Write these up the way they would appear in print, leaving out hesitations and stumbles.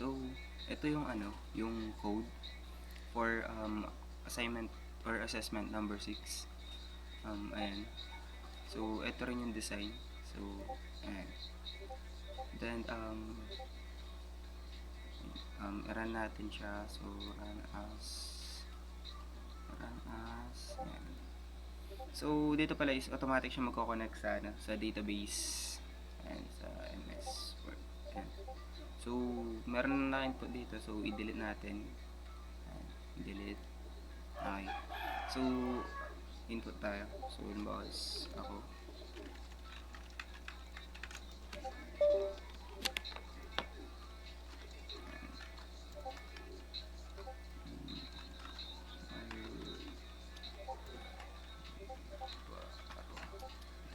So, ito yung yung code for assignment or assessment number 6. Ayan. So, ito rin yung design. So, ayan. Then, i-run natin siya. So, run as, ayan. So, dito pala is automatic siya magko-connect sa database. Ayan, sa MS Word. Ayan. So, meron na input dito. So, i-delete natin. Ayan, delete. Okay. So, input tayo. So, boss, ako.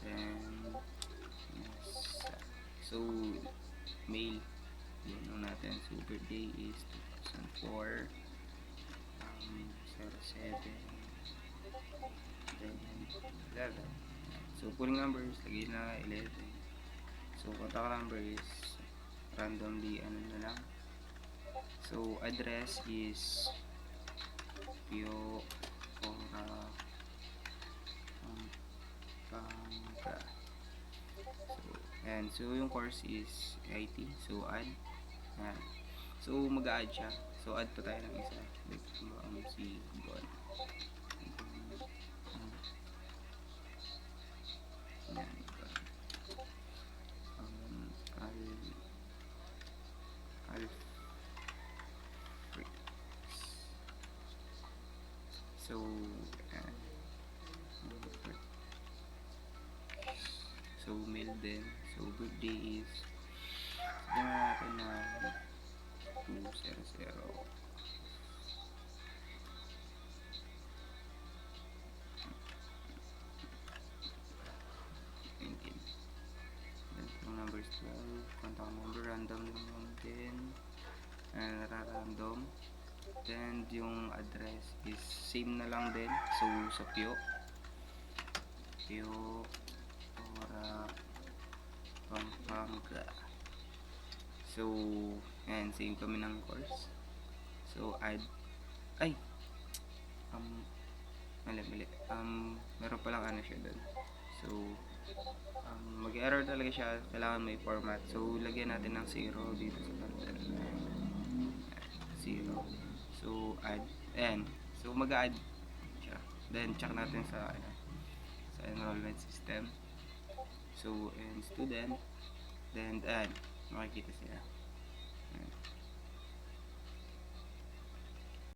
Then, yes. So, mail. Yun natin. So, birthday is 2004. 07. Then, 11. So, pulling numbers, lagay na 11. So, contact number is randomly, na lang. So, address is Pio Ora Pampanga. So, yung course is IT. So, add. Ayan. So, mag-add siya. So, add pa tayo ng isa. Like, si Gon. Ayan. So, so mail din. So, birthday is sabihin natin na 200. Then, yung number is 12. Contact number, random lang din. Random. Then, yung address is same na lang din. So, sa Pio Ora Pampanga. So, ayan, same kami ng course. So, add. Ay! Mali. Meron palang siya doon. So, mag-error talaga siya. Kailangan may format. So, lagyan natin ng 0 dito sa cancel. 0. So, add. Ayan. So, mag-add siya. Then, check natin sa enrollment system. So, and student. Then, add. Makikita sila.